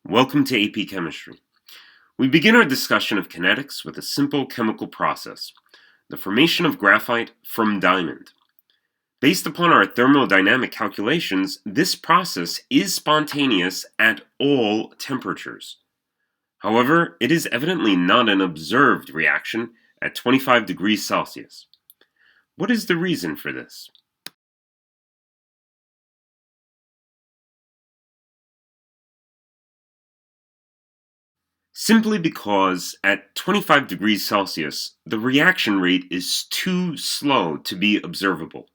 Welcome to AP Chemistry. We begin our discussion of kinetics with a simple chemical process, the formation of graphite from diamond. Based upon our thermodynamic calculations, this process is spontaneous at all temperatures. However, it is evidently not an observed reaction at 25 degrees Celsius. What is the reason for this? Simply because at 25 degrees Celsius, the reaction rate is too slow to be observable.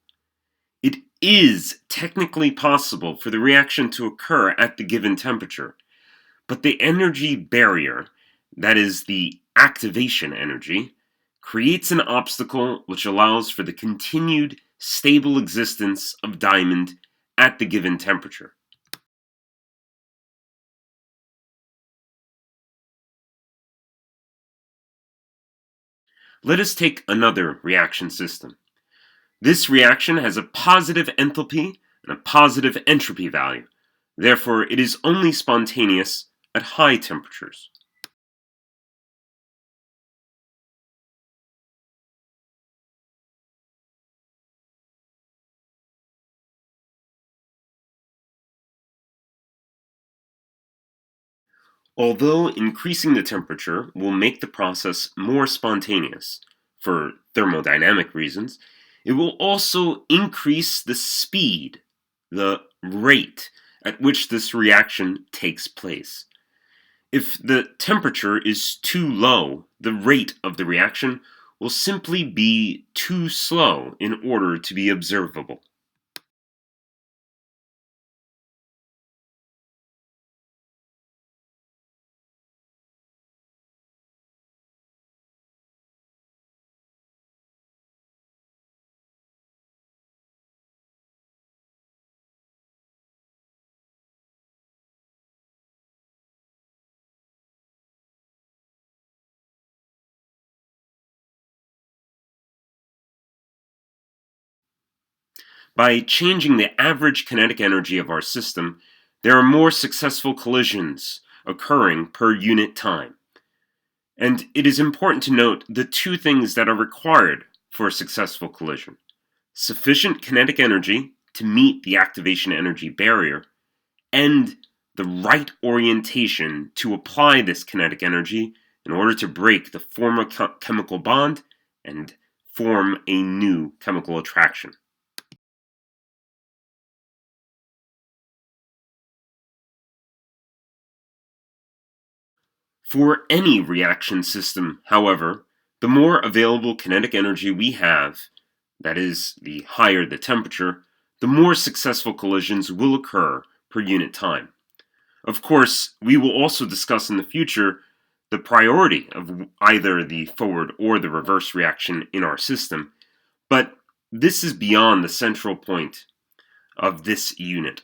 It is technically possible for the reaction to occur at the given temperature, but the energy barrier, that is the activation energy, creates an obstacle which allows for the continued stable existence of diamond at the given temperature. Let us take another reaction system. This reaction has a positive enthalpy and a positive entropy value. Therefore, it is only spontaneous at high temperatures. Although increasing the temperature will make the process more spontaneous, for thermodynamic reasons, it will also increase the speed, the rate at which this reaction takes place. If the temperature is too low, the rate of the reaction will simply be too slow in order to be observable. By changing the average kinetic energy of our system, there are more successful collisions occurring per unit time. And it is important to note the two things that are required for a successful collision: sufficient kinetic energy to meet the activation energy barrier, and the right orientation to apply this kinetic energy in order to break the former chemical bond and form a new chemical attraction. For any reaction system, however, the more available kinetic energy we have, that is, the higher the temperature, the more successful collisions will occur per unit time. Of course, we will also discuss in the future the priority of either the forward or the reverse reaction in our system, but this is beyond the central point of this unit.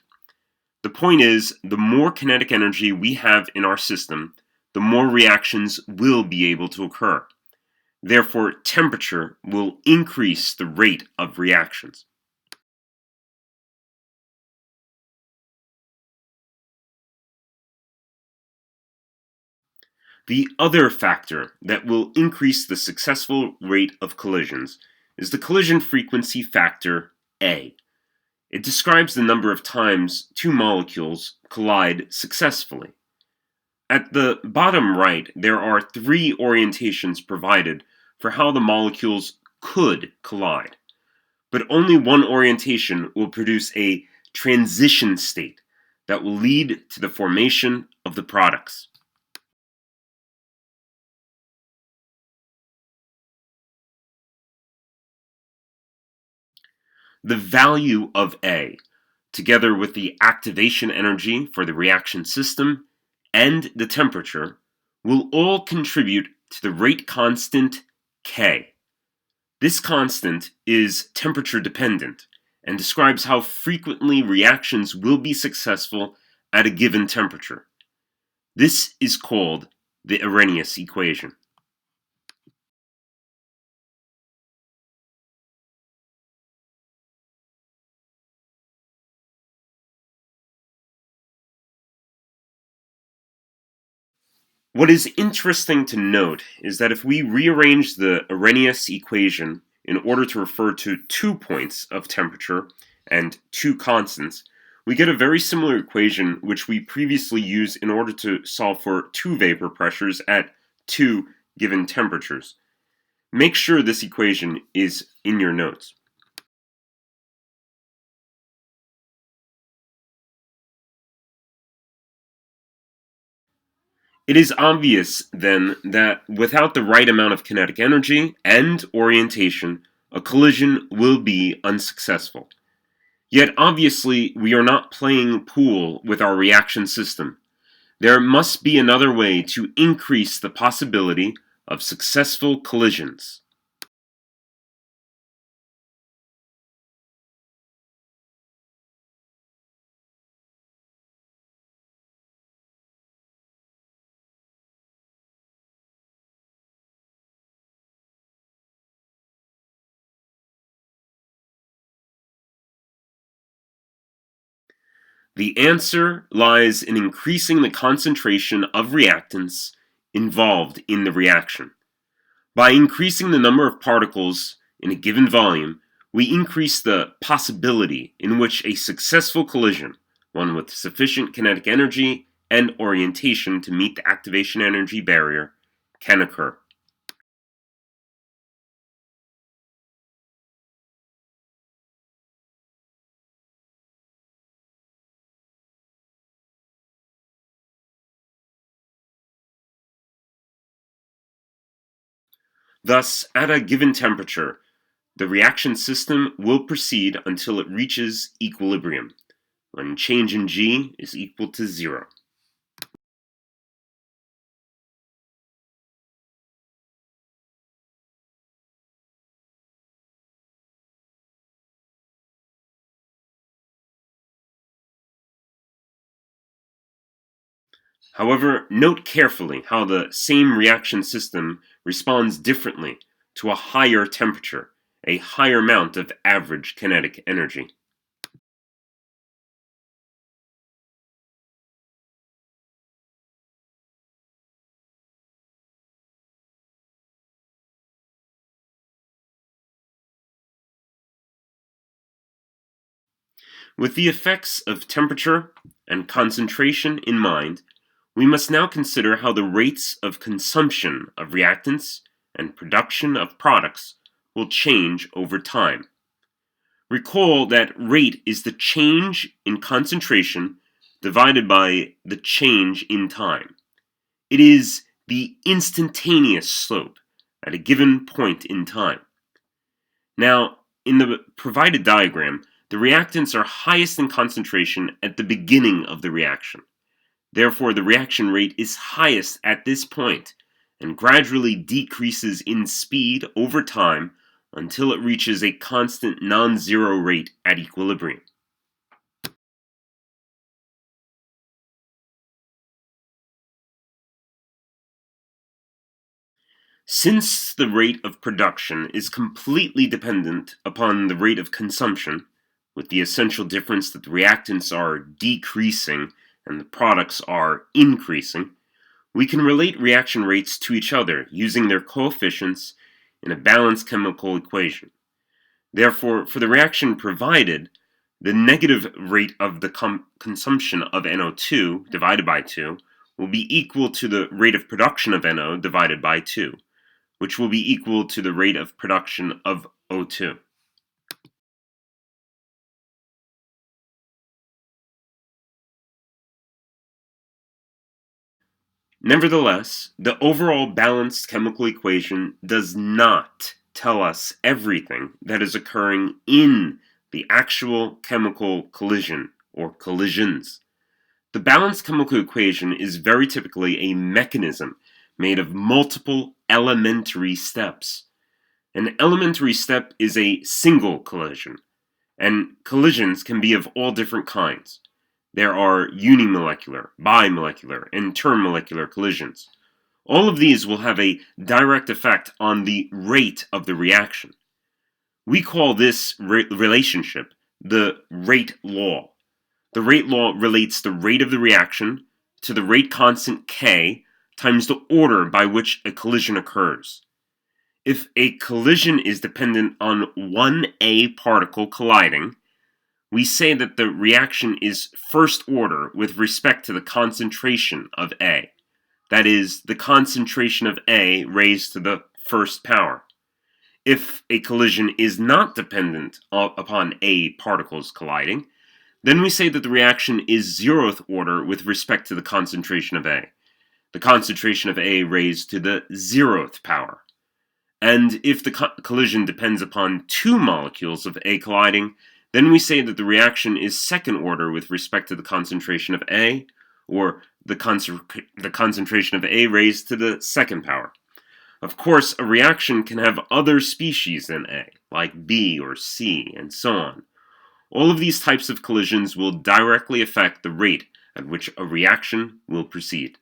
The point is, the more kinetic energy we have in our system, the more reactions will be able to occur. Therefore, temperature will increase the rate of reactions. The other factor that will increase the successful rate of collisions is the collision frequency factor A. It describes the number of times two molecules collide successfully. At the bottom right, there are three orientations provided for how the molecules could collide, but only one orientation will produce a transition state that will lead to the formation of the products. The value of A, together with the activation energy for the reaction system and the temperature, will all contribute to the rate constant K. This constant is temperature dependent and describes how frequently reactions will be successful at a given temperature. This is called the Arrhenius equation. What is interesting to note is that if we rearrange the Arrhenius equation in order to refer to 2 points of temperature and 2 constants, we get a very similar equation which we previously used in order to solve for 2 vapor pressures at 2 given temperatures. Make sure this equation is in your notes. It is obvious, then, that without the right amount of kinetic energy and orientation, a collision will be unsuccessful. Yet obviously, we are not playing pool with our reaction system. There must be another way to increase the possibility of successful collisions. The answer lies in increasing the concentration of reactants involved in the reaction. By increasing the number of particles in a given volume, we increase the possibility in which a successful collision, one with sufficient kinetic energy and orientation to meet the activation energy barrier, can occur. Thus, at a given temperature, the reaction system will proceed until it reaches equilibrium, when change in G is equal to 0. However, note carefully how the same reaction system responds differently to a higher temperature, a higher amount of average kinetic energy. With the effects of temperature and concentration in mind, we must now consider how the rates of consumption of reactants and production of products will change over time. Recall that rate is the change in concentration divided by the change in time. It is the instantaneous slope at a given point in time. Now, in the provided diagram, the reactants are highest in concentration at the beginning of the reaction. Therefore, the reaction rate is highest at this point and gradually decreases in speed over time until it reaches a constant non-zero rate at equilibrium. Since the rate of production is completely dependent upon the rate of consumption, with the essential difference that the reactants are decreasing and the products are increasing, we can relate reaction rates to each other using their coefficients in a balanced chemical equation. Therefore, for the reaction provided, the negative rate of the consumption of NO2 divided by 2 will be equal to the rate of production of NO divided by 2, which will be equal to the rate of production of O2. Nevertheless, the overall balanced chemical equation does not tell us everything that is occurring in the actual chemical collision or collisions. The balanced chemical equation is very typically a mechanism made of multiple elementary steps. An elementary step is a single collision, and collisions can be of all different kinds. There are unimolecular, bimolecular, and termolecular collisions. All of these will have a direct effect on the rate of the reaction. We call this relationship the rate law. The rate law relates the rate of the reaction to the rate constant K times the order by which a collision occurs. If a collision is dependent on one A particle colliding, we say that the reaction is first order with respect to the concentration of A. That is, the concentration of A raised to the first power. If a collision is not dependent upon A particles colliding, then we say that the reaction is zeroth order with respect to the concentration of A. The concentration of A raised to the zeroth power. And if the collision depends upon two molecules of A colliding, then we say that the reaction is second order with respect to the concentration of A, or the concentration of A raised to the second power. Of course, a reaction can have other species than A, like B or C, and so on. All of these types of collisions will directly affect the rate at which a reaction will proceed.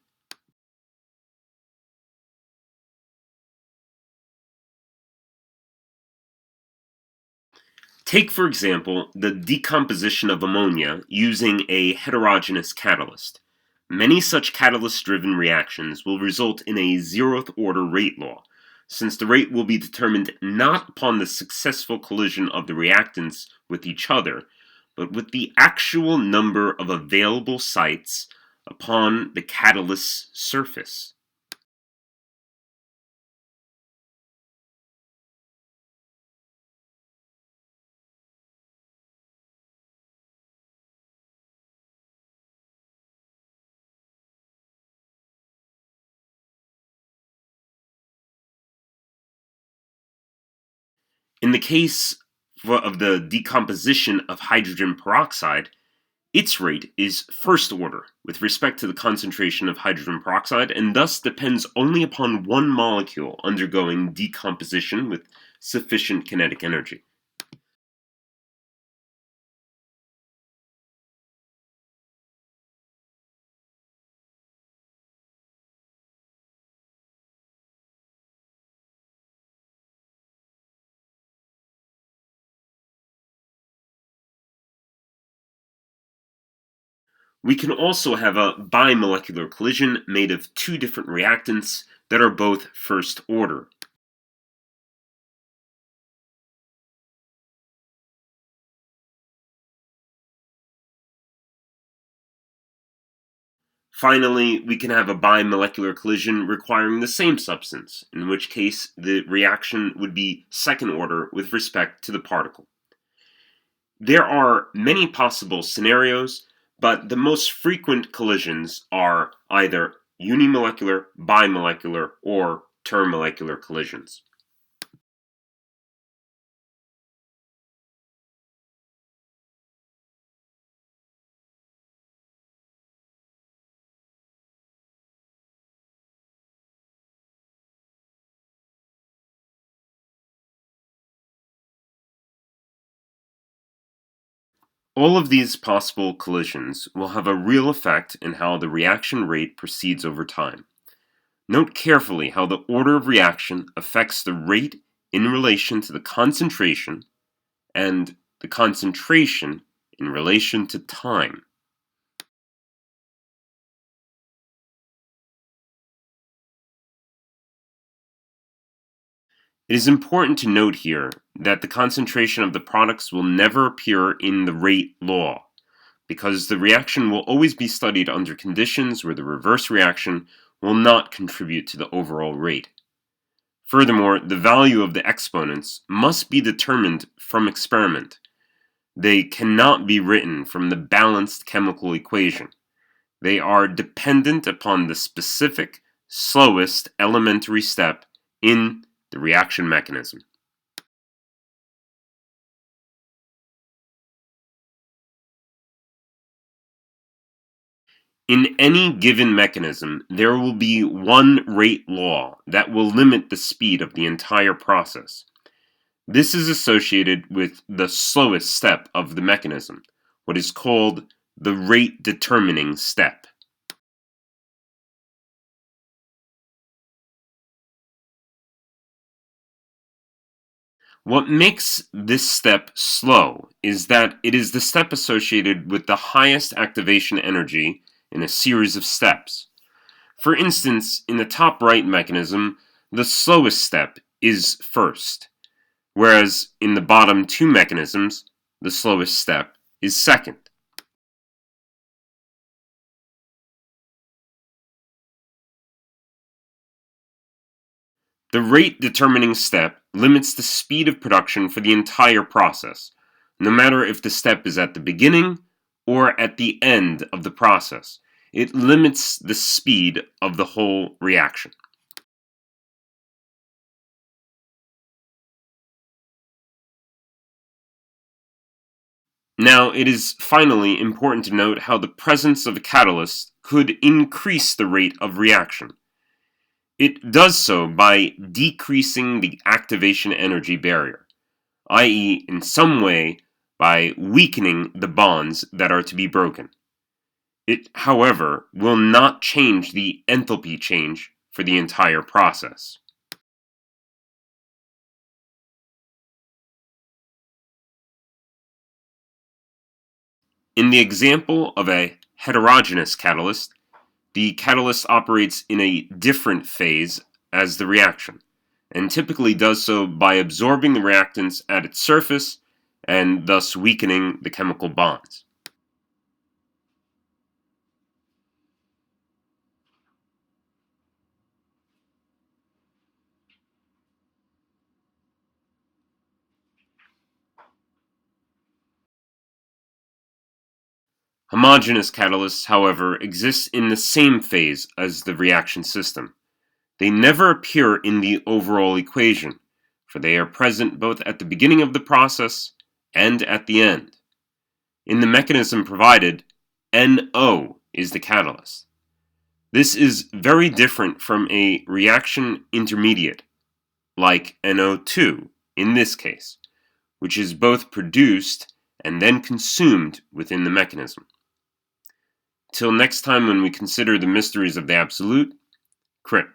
Take, for example, the decomposition of ammonia using a heterogeneous catalyst. Many such catalyst-driven reactions will result in a zeroth order rate law, since the rate will be determined not upon the successful collision of the reactants with each other, but with the actual number of available sites upon the catalyst's surface. In the case of the decomposition of hydrogen peroxide, its rate is first order with respect to the concentration of hydrogen peroxide, and thus depends only upon one molecule undergoing decomposition with sufficient kinetic energy. We can also have a bimolecular collision made of two different reactants that are both first order. Finally, we can have a bimolecular collision requiring the same substance, in which case the reaction would be second order with respect to the particle. There are many possible scenarios, but the most frequent collisions are either unimolecular, bimolecular, or termolecular collisions. All of these possible collisions will have a real effect in how the reaction rate proceeds over time. Note carefully how the order of reaction affects the rate in relation to the concentration and the concentration in relation to time. It is important to note here that the concentration of the products will never appear in the rate law, because the reaction will always be studied under conditions where the reverse reaction will not contribute to the overall rate. Furthermore, the value of the exponents must be determined from experiment. They cannot be written from the balanced chemical equation. They are dependent upon the specific, slowest elementary step in the reaction mechanism. In any given mechanism, there will be one rate law that will limit the speed of the entire process. This is associated with the slowest step of the mechanism, what is called the rate determining step. What makes this step slow is that it is the step associated with the highest activation energy in a series of steps. For instance, in the top right mechanism, the slowest step is first, whereas in the bottom two mechanisms, the slowest step is second. The rate determining step limits the speed of production for the entire process, no matter if the step is at the beginning or at the end of the process. It limits the speed of the whole reaction. Now, it is finally important to note how the presence of a catalyst could increase the rate of reaction. It does so by decreasing the activation energy barrier, i.e., in some way by weakening the bonds that are to be broken. It, however, will not change the enthalpy change for the entire process. In the example of a heterogeneous catalyst, the catalyst operates in a different phase as the reaction, and typically does so by absorbing the reactants at its surface and thus weakening the chemical bonds. Homogeneous catalysts, however, exist in the same phase as the reaction system. They never appear in the overall equation, for they are present both at the beginning of the process and at the end. In the mechanism provided, NO is the catalyst. This is very different from a reaction intermediate, like NO2 in this case, which is both produced and then consumed within the mechanism. Till next time when we consider the mysteries of the absolute, Crit.